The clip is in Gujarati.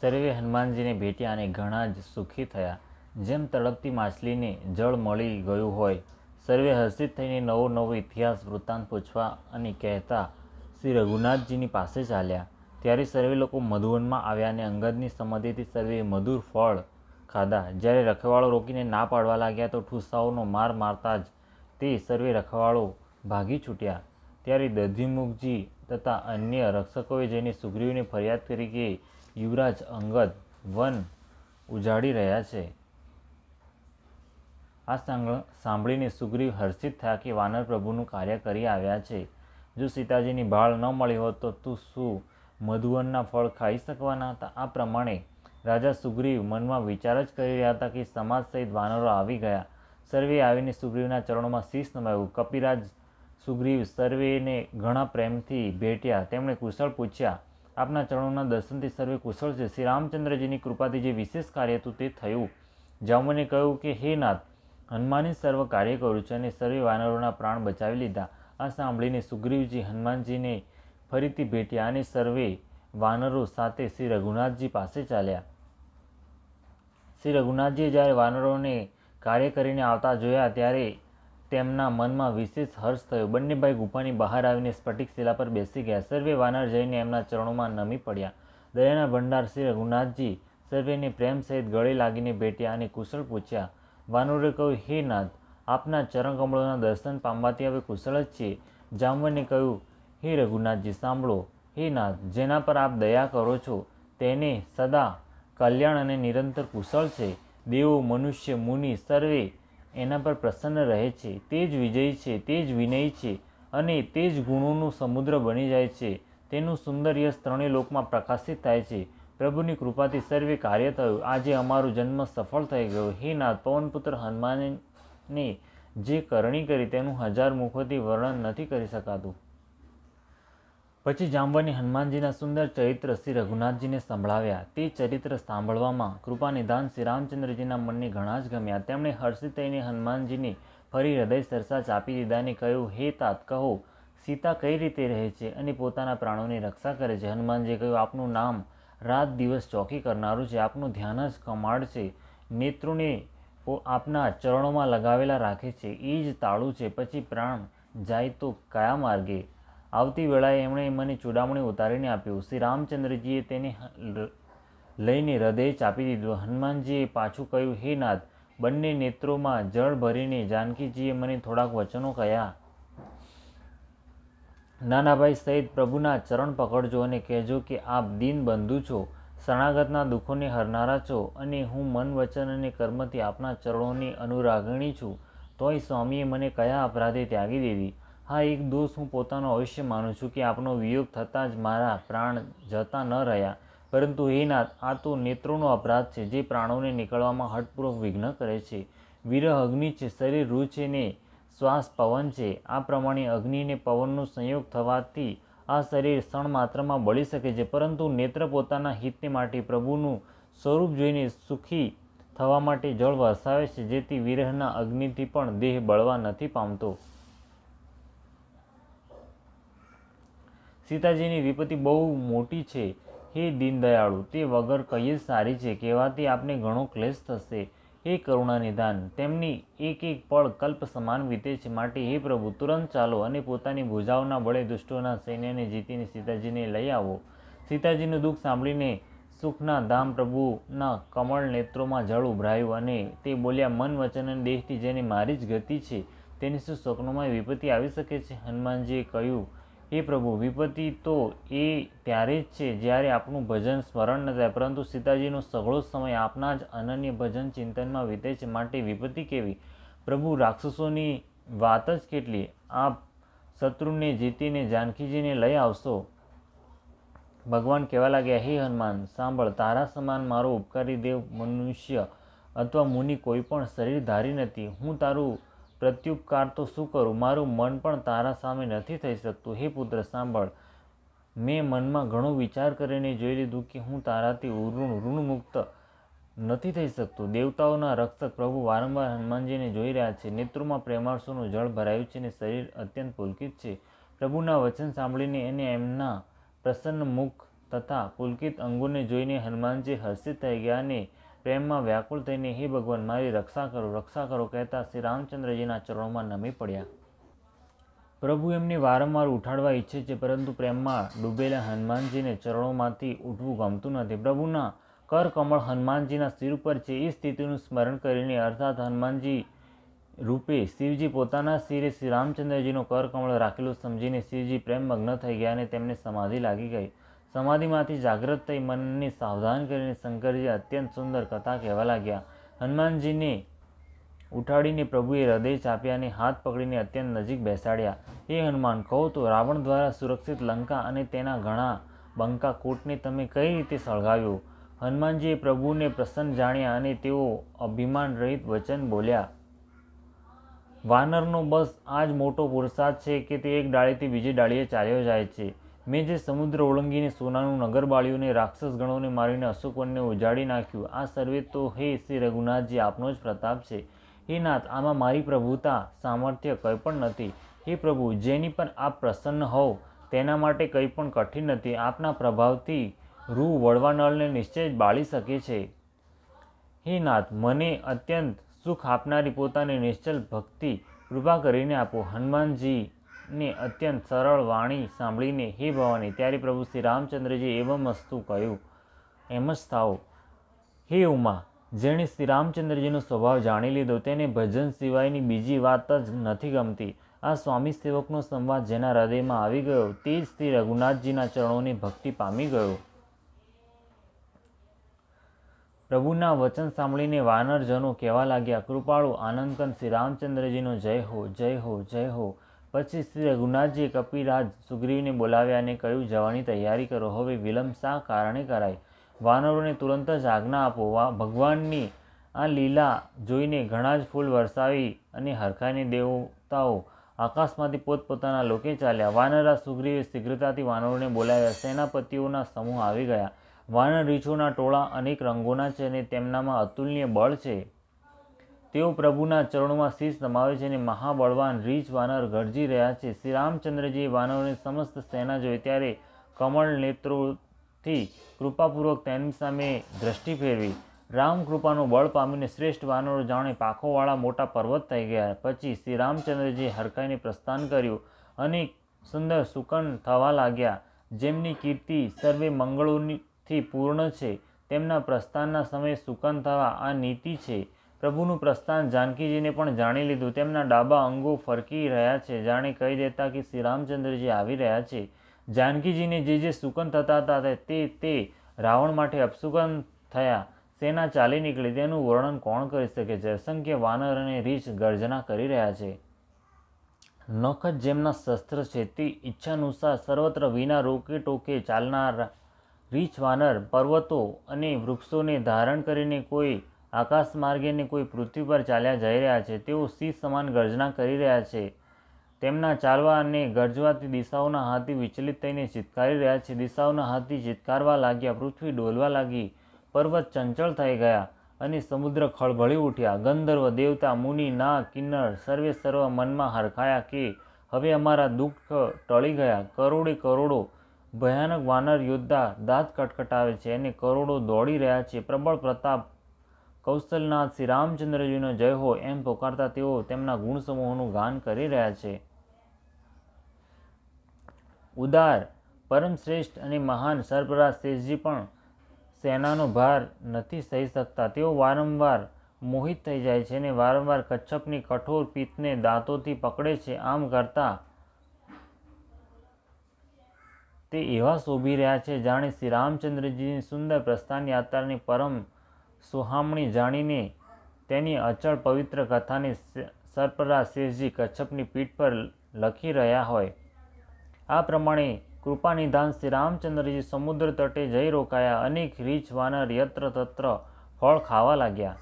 સર્વે હનુમાનજીને ભેટ્યા અને ઘણા જ સુખી થયા. જેમ તળપતી માછલીને જળ મળી ગયું હોય. સર્વે હર્ષિત થઈને નવો નવો ઇતિહાસ વૃત્તાંત પૂછવા અને કહેતા શ્રી રઘુનાથજીની પાસે ચાલ્યા. ત્યારે સર્વે લોકો મધુવનમાં આવ્યા અને અંગદની સંમતિથી સર્વે મધુર ફળ ખાધા. જ્યારે રખવાળો રોકીને ના પાડવા લાગ્યા તો ઠૂંસાઓનો માર મારતા જ તે સર્વે રખવાળો ભાગી છૂટ્યા. ત્યારે દધીમુખજી તથા અન્ય રક્ષકોએ જઈને સુગ્રીવને ફરિયાદ કરી કે યુવરાજ અંગદ વન ઉજાડી રહ્યા છે. આ સાંભળીને સુગ્રીવ હર્ષિત થયા કે વાનર પ્રભુનું કાર્ય કરી આવ્યા છે. જો સીતાજીની ભાળ ન મળી હોત તો તું શું મધુવનના ફળ ખાઈ શકવાના હતા? આ પ્રમાણે રાજા સુગ્રીવ મનમાં વિચાર જ કરી રહ્યા હતા કે સમાજ સહિત વાનરો આવી ગયા. સર્વે આવીને સુગ્રીવના ચરણોમાં શીશ નમાવ્યું. કપિરાજ સુગ્રીવ સર્વેને ઘણા પ્રેમથી ભેટ્યા. તેમણે કુશળ પૂછ્યા. આપના ચરણોના દર્શનથી સર્વે કુશળ છે. શ્રી રામચંદ્રજીની કૃપાથી જે વિશેષ કાર્ય હતું તે થયું. જાંબુને કહ્યું કે હે નાથ, હનુમાને સર્વ કાર્ય કર્યું છે અને સર્વે વાનરોના પ્રાણ બચાવી લીધા. આ સાંભળીને સુગ્રીવજી હનુમાનજીને ફરીથી ભેટ્યા અને સર્વે વાનરો સાથે શ્રી રઘુનાથજી પાસે ચાલ્યા. શ્રી રઘુનાથજીએ જ્યારે વાનરોને કાર્ય કરીને આવતા જોયા ત્યારે તેમના મનમાં વિશેષ હર્ષ થયો. બંને ભાઈ ગુફાની બહાર આવીને સ્ફટિક શિલા પર બેસી ગયા. સર્વે વાનર જઈને એમના ચરણોમાં નમી પડ્યા. દયાના ભંડાર શ્રી રઘુનાથજી સર્વેને પ્રેમ સહિત ગળે લાગીને ભેટ્યા અને કુશળ પૂછ્યા. વાનરોએ કહ્યું, હે નાથ, આપના ચરણકમળોના દર્શન પામવાથી હવે કુશળ જ છીએ. જાંબવને કહ્યું, હે રઘુનાથજી સાંભળો. હે નાથ, જેના પર આપ દયા કરો છો તેને સદા કલ્યાણ અને નિરંતર કુશળ છે. દેવો, મનુષ્ય, મુનિ સર્વે એના પર પ્રસન્ન રહે છે. તે જ વિજયી છે, તે જ વિનયી છે અને તે જ ગુણોનું સમુદ્ર બની જાય છે. તેનું સુંદર યશ ત્રણેય લોકમાં પ્રકાશિત થાય છે. પ્રભુની કૃપાથી સર્વે કાર્ય થયું. આજે અમારું જન્મ સફળ થઈ ગયો. હે નાથ, પવનપુત્ર હનુમાને જે કરણી કરી તેનું 1000 મુખોથી વર્ણન નથી કરી શકાતું. પછી જાંબવને હનુમાનજીના સુંદર ચરિત્ર શ્રી રઘુનાથજીને સંભળાવ્યા. તે ચરિત્ર સાંભળવામાં કૃપાનિધાન શ્રી રામચંદ્રજીના મનને ઘણા જ ગમ્યા. તેમણે હર્ષિત થઈને હનુમાનજીને ફરી હૃદય સરસા ચાપી દીધા અને કહ્યું, હે તાત, કહો સીતા કઈ રીતે રહે છે અને પોતાના પ્રાણોની રક્ષા કરે છે? હનુમાનજીએ કહ્યું, આપનું નામ રાત દિવસ ચોકી કરનારું છે. આપનું ધ્યાન જ કમાડ છે. નેત્રોને આપના ચરણોમાં લગાવેલા રાખે છે એ જ તાળું છે. પછી પ્રાણ જાય તો કયા માર્ગે? આવતી વેળાએ એમણે મને ચૂડામણી ઉતારીને આપ્યું. શ્રી રામચંદ્રજીએ તેને લઈને હૃદય ચાપી દીધું. હનુમાનજીએ પાછું કહ્યું, હે નાથ, બંને નેત્રોમાં જળ ભરીને જાનકીજીએ મને થોડાક વચનો કહ્યા. નાના ભાઈ સહિત પ્રભુના ચરણ પકડજો અને કહેજો કે આપ દીન બંધુ છો, શરણાગતના દુઃખોને હરનારા છો અને હું મન, વચન અને કર્મથી આપના ચરણોની અનુરાગિણી છું. તોય સ્વામીએ મને કયા અપરાધે ત્યાગી દીધી? હા, એક દોષ હું પોતાનો અવશ્ય માનું છું કે આપનો વિયોગ થતાં જ મારા પ્રાણ જતા ન રહ્યા. પરંતુ હે નાથ, આ તો નેત્રોનો અપરાધ છે જે પ્રાણોને નીકળવામાં હઠપૂર્વક વિઘ્ન કરે છે. વિરહ અગ્નિ છે, શરીર રૂ છે ને શ્વાસ પવન છે. આ પ્રમાણે અગ્નિ અને પવનનો સંયોગ થવાથી આ શરીર ક્ષણ માત્રમાં બળી શકે છે. પરંતુ નેત્ર પોતાના હિતને માટે પ્રભુનું સ્વરૂપ જોઈને સુખી થવા માટે જળ વરસાવે છે, જેથી વિરહના અગ્નિથી પણ દેહ બળવા નથી પામતો. સીતાજીની વિપત્તિ બહુ મોટી છે હે દીનદયાળુ, તે વગર કહીએ સારી છે. કહેવાથી આપને ઘણો ક્લેશ થશે. હે કરુણાનિધાન, તેમની એક એક પળ કલ્પ સમાન વીતે છે. માટે હે પ્રભુ, તુરંત ચાલો અને પોતાની ભુજાઓના બળે દુષ્ટોના સૈન્યને જીતીને સીતાજીને લઈ આવો. સીતાજીનું દુઃખ સાંભળીને સુખના ધામ પ્રભુના કમળ નેત્રોમાં જળ ઉભરાયું અને તે બોલ્યા, મન, વચન અને દેહથી જેને મારી જ ગતિ છે તેને શું સ્વપ્નોમાં વિપત્તિ આવી શકે છે? હનુમાનજીએ કહ્યું, હે પ્રભુ, વિપત્તિ તો એ ત્યારે જ છે જ્યારે આપનું ભજન સ્મરણ ન થાય. પરંતુ સીતાજીનો સઘળો સમય આપના જ અનન્ય ભજન ચિંતનમાં વીતે છે. માટે વિપત્તિ કેવી? પ્રભુ, રાક્ષસોની વાત જ કેટલી? આપ શત્રુને જીતીને જાનકીજીને લઈ આવશો. ભગવાન કહેવા લાગ્યા, હે હનુમાન સાંભળ, તારા સમાન મારો ઉપકારી દેવ, મનુષ્ય અથવા મુનિ કોઈ પણ શરીરધારી નથી. હું તારું પ્રત્યુપકાર તો શું કરું? મારું મન પણ તારા સામે નથી થઈ શકતું. હે પુત્ર સાંભળ, મેં મનમાં ઘણો વિચાર કરીને જોઈ લીધું કે હું તારાથી ઋણમુક્ત નથી થઈ શકતું. દેવતાઓના રક્ષક પ્રભુ વારંવાર હનુમાનજીને જોઈ રહ્યા છે. નેત્રોમાં પ્રેમાંશુનું જળ ભરાયું છે અને શરીર અત્યંત પુલકિત છે. પ્રભુના વચન સાંભળીને અને એમના પ્રસન્ન મુખ તથા પુલકિત અંગોને જોઈને હનુમાનજી હર્ષિત થઈ ગયા અને પ્રેમમાં વ્યાકુળ થઈને હે ભગવાન મારી રક્ષા કરો કહેતા શ્રી રામચંદ્રજીના ચરણોમાં નમી પડ્યા. પ્રભુ એમને વારંવાર ઉઠાડવા ઈચ્છે છે, પરંતુ પ્રેમમાં ડૂબેલા હનુમાનજીને ચરણોમાંથી ઉઠવું ગમતું નથી. પ્રભુના કરકમળ હનુમાનજીના શિર ઉપર છે. એ સ્થિતિનું સ્મરણ કરીને અર્થાત હનુમાનજી રૂપે શિવજી પોતાના શિરે શ્રી રામચંદ્રજીનો કરકમળ રાખેલું સમજીને શિવજી પ્રેમમગ્ન થઈ ગયા અને તેમને સમાધિ લાગી ગઈ. સમાધિમાંથી જાગ્રત થઈ મનને સાવધાન કરીને શંકરજી અત્યંત સુંદર કથા કહેવા લાગ્યા. હનુમાનજીને ઉઠાડીને પ્રભુએ હૃદય ચાપ્યા અને હાથ પકડીને અત્યંત નજીક બેસાડ્યા. હે હનુમાન, કહો તો રાવણ દ્વારા સુરક્ષિત લંકા અને તેના ઘણા બંકા કોટને તમે કઈ રીતે સળગાવ્યો? હનુમાનજીએ પ્રભુને પ્રસન્ન જાણ્યા અને તેઓ અભિમાન રહિત વચન બોલ્યા. વાનરનો બસ આ જ મોટો પુરુષાર્થ છે કે તે એક ડાળીથી બીજી ડાળીએ ચાલ્યો જાય છે. મેં જે સમુદ્ર ઓળંગીને સોનાનું નગર બાળ્યું અને રાક્ષસ ગણોને મારીને અશોકવનને ઉજાડી નાખ્યું, આ સર્વે તો હે શ્રી રઘુનાથજી આપનો જ પ્રતાપ છે. હે નાથ, આમાં મારી પ્રભુતા સામર્થ્ય કંઈ પણ નથી. હે પ્રભુ, જેની પર આપ પ્રસન્ન હોવ તેના માટે કંઈ પણ કઠિન નથી. આપના પ્રભાવથી રૂ વડવાનળને નિશ્ચય જ બાળી શકે છે. હે નાથ, મને અત્યંત સુખ આપનારી પોતાની નિશ્ચલ ભક્તિ કૃપા કરીને આપો. હનુમાનજીને અત્યંત સરળ વાણી સાંભળીને હે ભવાની, ત્યારે પ્રભુ શ્રી રામચંદ્રજી એવમસ્તુ કહ્યું, એમ જ થાઓ. હે ઉમા, જેણે શ્રી રામચંદ્રજીનો સ્વભાવ જાણી લીધો તેને ભજન સિવાયની બીજી વાત જ નથી ગમતી. આ સ્વામી સેવકનો સંવાદ જેના હૃદયમાં આવી ગયો તે જ શ્રી રઘુનાથજીના ચરણોની ભક્તિ પામી ગયો. પ્રભુના વચન સાંભળીને વાનરજનો કહેવા લાગ્યા, કૃપાળુ આનંદકંદ શ્રી રામચંદ્રજીનો જય હો, જય હો, જય હો. પછી શ્રી રઘુનાથજીએ કપિરાજ સુગ્રીવને બોલાવ્યા અને કહ્યું, જવાની તૈયારી કરો. હવે વિલંબ શા કારણે કરાય? વાનરોને તુરંત જ આજ્ઞા આપો. ભગવાનની આ લીલા જોઈને ઘણા જ ફૂલ વરસાવી અને હરખાઈને દેવતાઓ આકાશમાંથી પોતપોતાના લોકે ચાલ્યા. વાનરરાજ સુગ્રીવે શીઘ્રતાથી વાનરોને બોલાવ્યા. સેનાપતિઓના સમૂહ આવી ગયા. વાનર રીછોના ટોળા અનેક રંગોના છે અને તેમનામાં અતુલનીય બળ છે. તેઓ પ્રભુના ચરણોમાં શીશ નમાવે છે અને મહાબળવાન રીછ વાનર ગરજી રહ્યા છે. શ્રી રામચંદ્રજીએ વાનરોની સમસ્ત સેના જોઈ ત્યારે કમળ નેત્રોથી કૃપાપૂર્વક તેની સામે દ્રષ્ટિ ફેરવી. રામ કૃપાનું બળ પામીને શ્રેષ્ઠ વાનરો જાણે પાંખોવાળા મોટા પર્વત થઈ ગયા. પછી શ્રી રામચંદ્રજીએ હરખાઈને પ્રસ્થાન કર્યું. અનેક સુંદર સુકન થવા લાગ્યા. જેમની કીર્તિ સર્વે મંગળોથી પૂર્ણ છે, તેમના પ્રસ્થાનના સમયે સુકન થવા આ નીતિ છે. પ્રભુનું પ્રસ્થાન જાનકીજીને પણ જાણી લીધું. તેમના ડાબા અંગો ફરકી રહ્યા છે, જાણે કહી દેતા કે શ્રી રામચંદ્રજી આવી રહ્યા છે. જાનકીજીને જે સુકન થતા હતા તે રાવણ માટે અપશુકન થયા. સેના ચાલી નીકળી. તેનું વર્ણન કોણ કરી શકે છે? અસંખ્ય વાનર અને રીછ ગર્જના કરી રહ્યા છે. નખ જ જેમના શસ્ત્ર છે. તે ઈચ્છાનુસાર સર્વત્ર વિના રોકે ટોકે ચાલનાર રીછ વાનર પર્વતો અને વૃક્ષોને ધારણ કરીને કોઈ આકાશ માર્ગે ને કોઈ પૃથ્વી પર ચાલ્યા જઈ રહ્યા છે. તેઓ સિંહ સમાન ગર્જના કરી રહ્યા છે. તેમના ચાલવા અને ગર્જવાથી દિશાઓના હાથી વિચલિત થઈને ચિત્કારી રહ્યા છે. દિશાઓના હાથી ચિત્કારવા લાગ્યા. પૃથ્વી ડોલવા લાગી. પર્વત ચંચળ થઈ ગયા અને સમુદ્ર ખળભળી ઉઠ્યા. ગંધર્વ, દેવતા, મુનિ, નાગ, કિન્નર સર્વ મનમાં હરખાયા કે હવે અમારા દુઃખ ટળી ગયા. કરોડે કરોડો ભયાનક વાનર યોદ્ધા દાંત કટકટાવે છે અને કરોડો દોડી રહ્યા છે. પ્રબળ પ્રતાપ કૌશલનાથ શ્રી રામચંદ્રજીનો જય હો એમ પોકારતા તેઓ તેમના ગુણ સમૂહોનું ગાન કરી રહ્યા છે. ઉદાર, પરમ શ્રેષ્ઠ અને મહાન સર્પરાજ શેષજી પણ સેનાનો ભાર નથી સહી શકતા. તેઓ વારંવાર મોહિત થઈ જાય છે અને વારંવાર કચ્છપની કઠોર પીઠને દાંતોથી પકડે છે. આમ કરતા તે એવા શોભી રહ્યા છે જાણે શ્રી રામચંદ્રજીની સુંદર પ્રસ્થાન યાત્રાની પરમ સોહામણી જાણીને તેની અચળ પવિત્ર કથાને સર્પરાજ શેષજી કચ્છપની પીઠ પર લખી રહ્યા હોય. આ પ્રમાણે કૃપાનિધાન શ્રી રામચંદ્રજી સમુદ્ર તટે જઈ રોકાયા. અનેક રીછ વાનર યત્ર તત્ર ફળ ખાવા લાગ્યા.